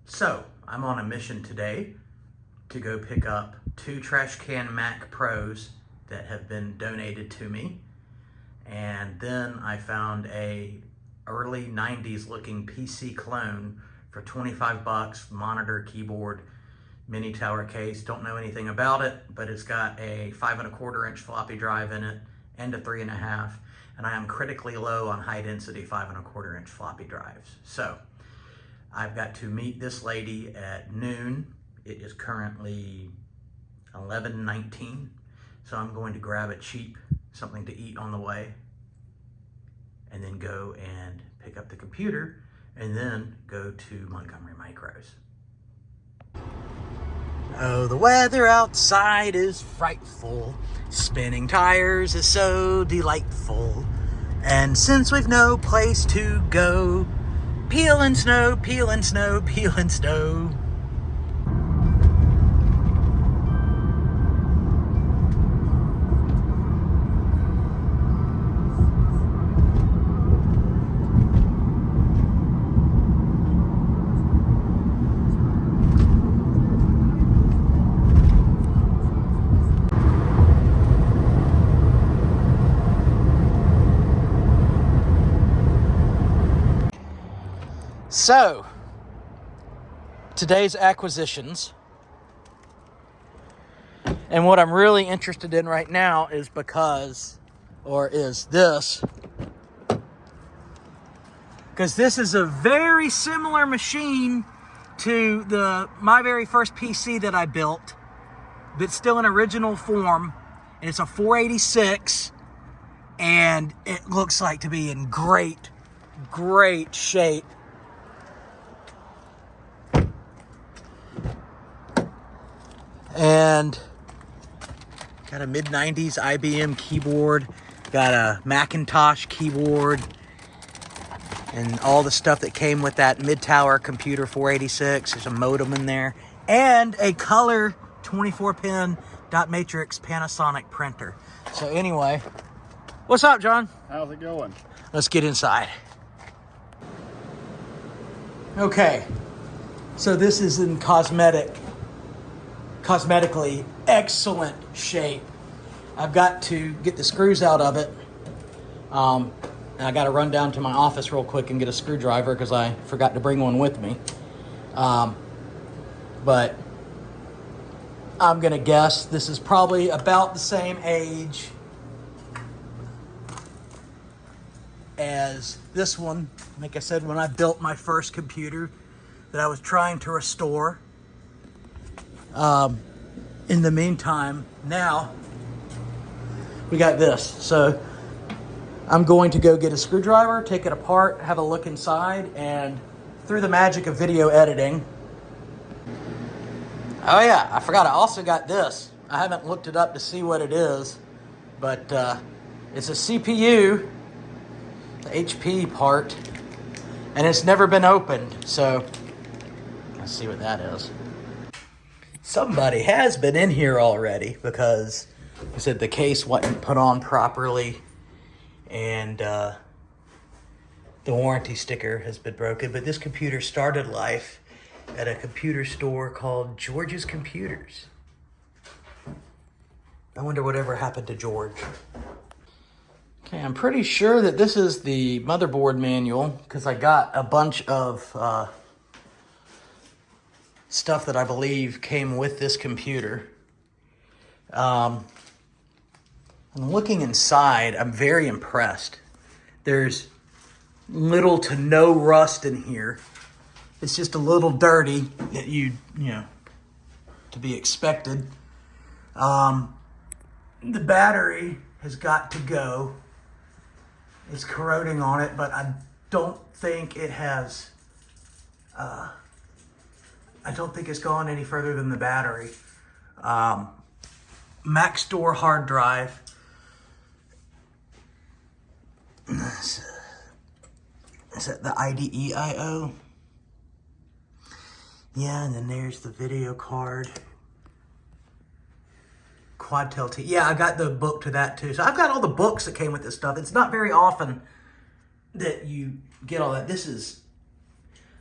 So I'm on a mission today to go pick up 2 trash can Mac Pros that have been donated to me. And then I found a early 90s looking PC clone for 25 bucks, monitor, keyboard, mini tower case. Don't know anything about it, but it's got a 5¼ inch floppy drive in it and a 3.5. And I am critically low on high density 5¼ inch floppy drives. So I've got to meet this lady at noon. It is currently 11:19. So I'm going to grab a cheap something to eat on the way and then go and pick up the computer and then go to Montgomery Micros. Oh, the weather outside is frightful. Spinning tires is so delightful. And since we've no place to go, peeling snow, peeling snow, peeling snow. So, today's acquisitions, and what I'm really interested in right now is this, because this is a very similar machine to my very first PC that I built, but still in original form, and it's a 486, and it looks like to be in great shape. And got a mid-90s IBM keyboard, got a Macintosh keyboard, and all the stuff that came with that mid-tower computer 486. There's a modem in there, and a color 24-pin dot matrix Panasonic printer. So anyway, what's up, John? How's it going? Let's get inside. Okay, so this is in cosmetically excellent shape. I've got to get the screws out of it. And I got to run down to my office real quick and get a screwdriver because I forgot to bring one with me. But I'm going to guess this is probably about the same age as this one. Like I said, when I built my first computer that I was trying to restore. In the meantime, now we got this. So I'm going to go get a screwdriver, take it apart, have a look inside, and through the magic of video editing. Oh yeah, I forgot I also got this. I haven't looked it up to see what it is, but it's a CPU, the HP part, and it's never been opened. So let's see what that is. Somebody has been in here already because I said the case wasn't put on properly and the warranty sticker has been broken. But this computer started life at a computer store called George's Computers. I wonder whatever happened to George. Okay, I'm pretty sure that this is the motherboard manual because I got a bunch of stuff that I believe came with this computer. I'm looking inside. I'm very impressed. There's little to no rust in here. It's just a little dirty that you know, to be expected. The battery has got to go. It's corroding on it, but I don't think it has... I don't think it's gone any further than the battery. Mac Store hard drive. Is that the IDE I/O? Yeah, and then there's the video card. Quadtel T. Yeah, I got the book to that too. So I've got all the books that came with this stuff. It's not very often that you get all that. This is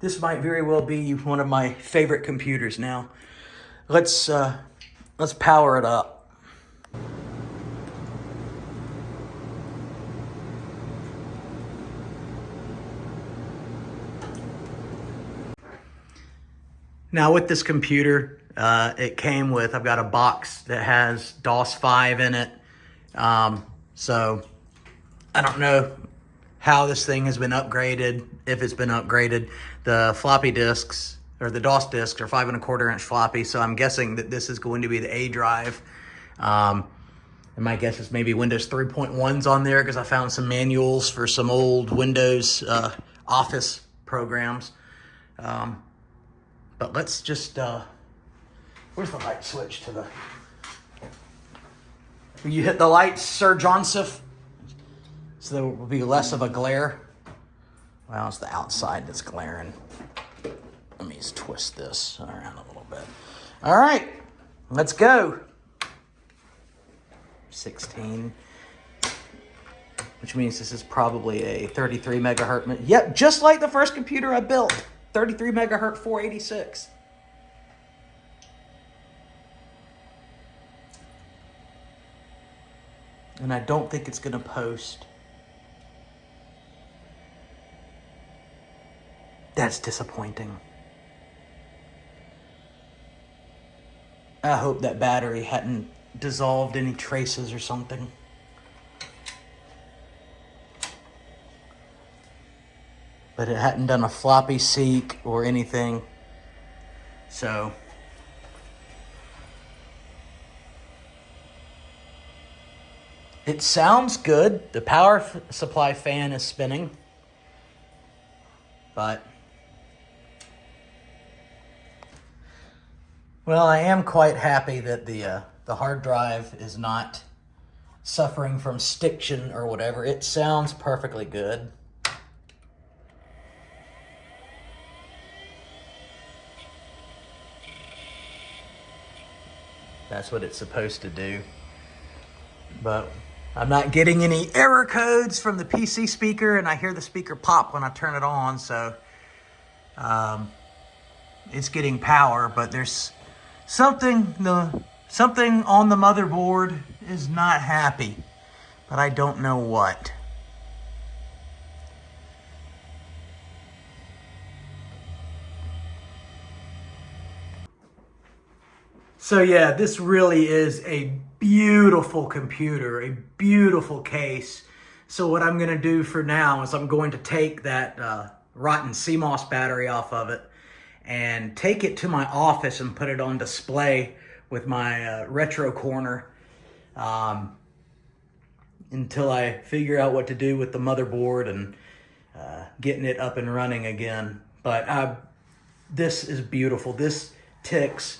This might very well be one of my favorite computers now. Let's power it up. Now with this computer, it came with, I've got a box that has DOS 5 in it. So I don't know how this thing has been upgraded, if it's been upgraded. The floppy disks, or the DOS disks, are 5 1/4 inch floppy, so I'm guessing that this is going to be the A drive. And my guess is maybe Windows 3.1's on there, because I found some manuals for some old Windows Office programs. But let's just, where's the light switch to the, will you hit the lights, Sir Joseph? So there will be less of a glare. Well, it's the outside that's glaring. Let me just twist this around a little bit. All right, let's go. 16, which means this is probably a 33 megahertz. Yep, just like the first computer I built. 33 megahertz 486. And I don't think it's going to post. That's disappointing. I hope that battery hadn't dissolved any traces or something. But it hadn't done a floppy seek or anything. So it sounds good. The power supply fan is spinning. But well, I am quite happy that the hard drive is not suffering from stiction or whatever. It sounds perfectly good. That's what it's supposed to do. But I'm not getting any error codes from the PC speaker, and I hear the speaker pop when I turn it on, so it's getting power, but there's something on the motherboard is not happy, but I don't know what. So yeah, this really is a beautiful computer, a beautiful case. So what I'm going to do for now is I'm going to take that rotten CMOS battery off of it and take it to my office and put it on display with my retro corner until I figure out what to do with the motherboard and getting it up and running again. But this is beautiful. This ticks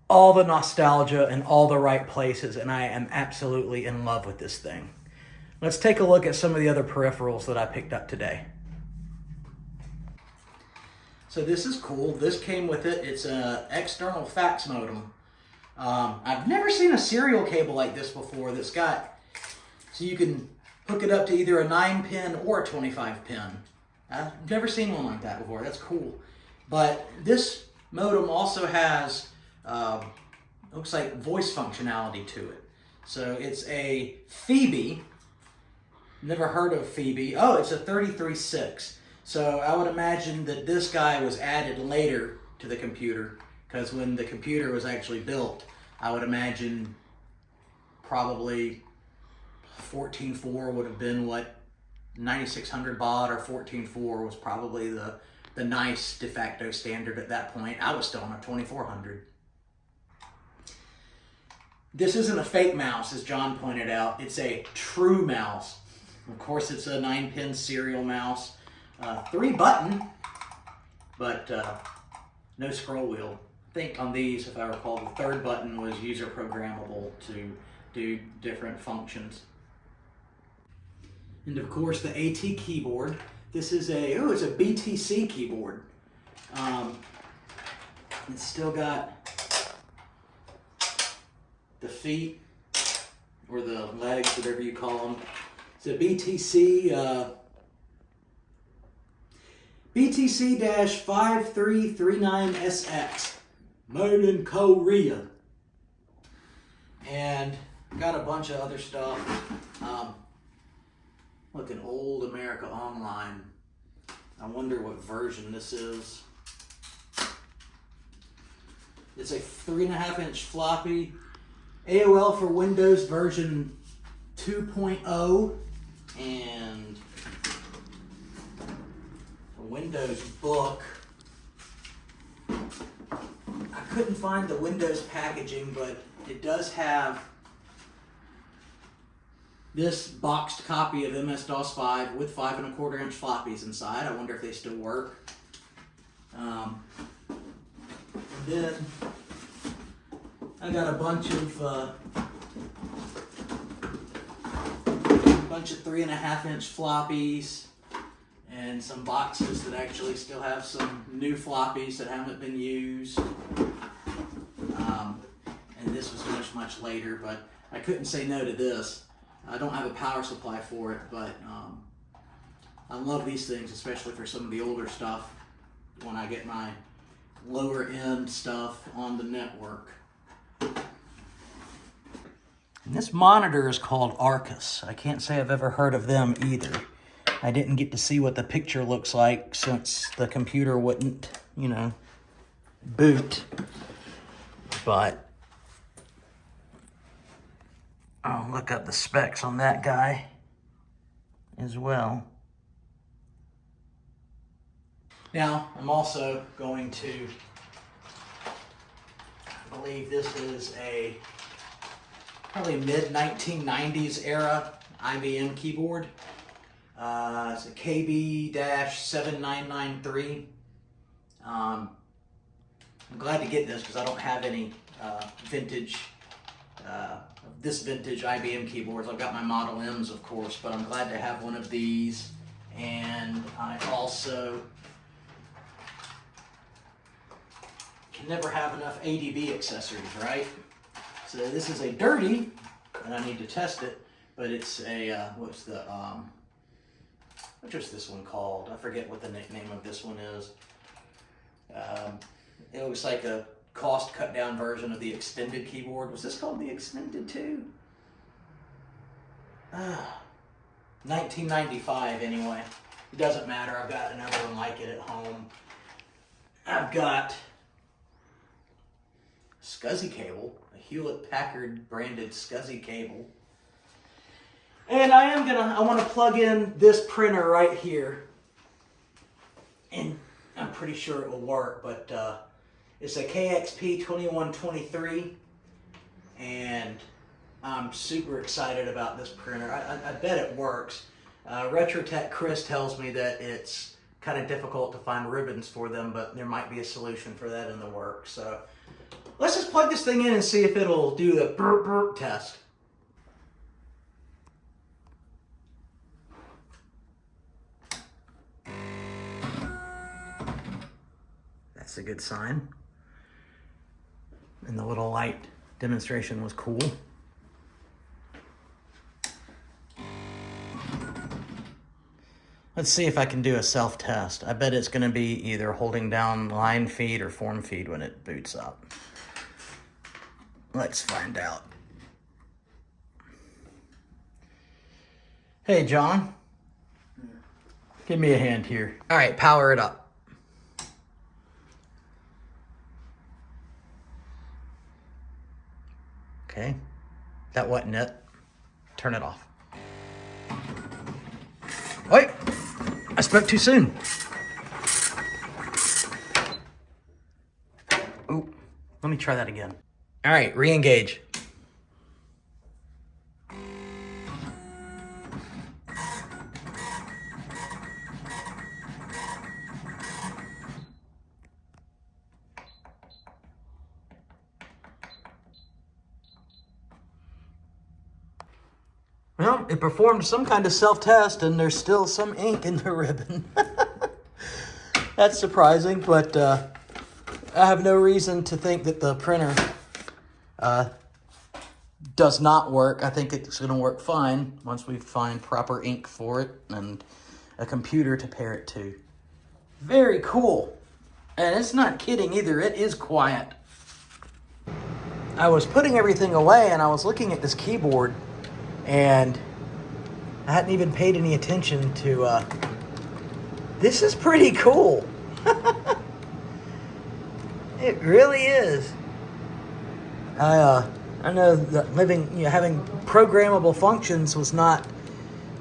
all the nostalgia in all the right places, and I am absolutely in love with this thing. Let's take a look at some of the other peripherals that I picked up today. So this is cool. This came with it. It's an external fax modem. I've never seen a serial cable like this before that's got, so you can hook it up to either a 9-pin or a 25-pin. I've never seen one like that before. That's cool. But this modem also has looks like voice functionality to it. So it's a Phoebe. Never heard of Phoebe. Oh, it's a 33.6. So I would imagine that this guy was added later to the computer, because when the computer was actually built, I would imagine probably 14.4 would have been what 9600 baud, or 14.4 was probably the nice de facto standard at that point. I was still on a 2400. This isn't a fake mouse, as John pointed out. It's a true mouse. Of course, it's a 9-pin serial mouse. 3-button, but no scroll wheel. I think on these, if I recall, the 3rd button was user programmable to do different functions. And of course, the AT keyboard. This is it's a BTC keyboard. It's still got the feet, or the legs, whatever you call them. It's a BTC BTC-5339SX, made in Korea. And got a bunch of other stuff. Look, an Old America Online. I wonder what version this is. It's a 3.5-inch floppy. AOL for Windows version 2.0 and a Windows book. I couldn't find the Windows packaging, but it does have this boxed copy of MS-DOS 5 with 5.25-inch floppies inside. I wonder if they still work. And then I got a bunch of 3.5-inch floppies and some boxes that actually still have some new floppies that haven't been used. And this was much later, but I couldn't say no to this. I don't have a power supply for it, but I love these things, especially for some of the older stuff when I get my lower end stuff on the network. And this monitor is called Arcus. I can't say I've ever heard of them either. I didn't get to see what the picture looks like since the computer wouldn't, you know, boot. But I'll look up the specs on that guy as well. Now, I'm also going to, I believe this is a probably mid-1990s era IBM keyboard. It's a KB-7993. I'm glad to get this because I don't have any this vintage IBM keyboards. I've got my Model M's, of course, but I'm glad to have one of these. And I also can never have enough ADB accessories, right? So this is a dirty, and I need to test it, but it's a, what's this one called? I forget what the nickname of this one is. It looks like a cost cut down version of the extended keyboard. Was this called the extended too? 1995 anyway. It doesn't matter. I've got another one like it at home. I've got SCSI cable, a Hewlett-Packard branded SCSI cable. And I want to plug in this printer right here. And I'm pretty sure it will work, but it's a KX-P2123, and I'm super excited about this printer. I bet it works. RetroTech Chris tells me that it's kind of difficult to find ribbons for them, but there might be a solution for that in the works. So let's just plug this thing in and see if it'll do the burp burp test. That's a good sign. And the little light demonstration was cool. Let's see if I can do a self-test. I bet it's going to be either holding down line feed or form feed when it boots up. Let's find out. Hey, John. Give me a hand here. All right, power it up. Okay, that wasn't it. Turn it off. Wait, I spoke too soon. Ooh, let me try that again. All right, re-engage. Well, it performed some kind of self-test, and there's still some ink in the ribbon. That's surprising, but I have no reason to think that the printer does not work. I think it's going to work fine once we find proper ink for it and a computer to pair it to. Very cool. And it's not kidding either, it is quiet. I was putting everything away and I was looking at this keyboard and I hadn't even paid any attention to, this is pretty cool. It really is. I know that having programmable functions was not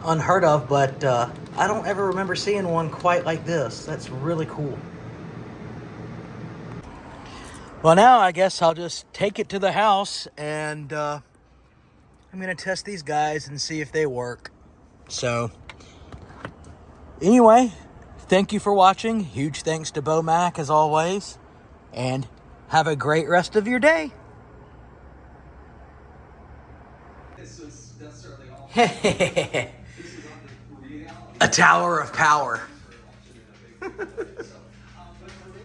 unheard of, but I don't ever remember seeing one quite like this. That's really cool. Well, now I guess I'll just take it to the house and I'm going to test these guys and see if they work. So, anyway, thank you for watching. Huge thanks to Bo Mac as always. And have a great rest of your day. A tower of power.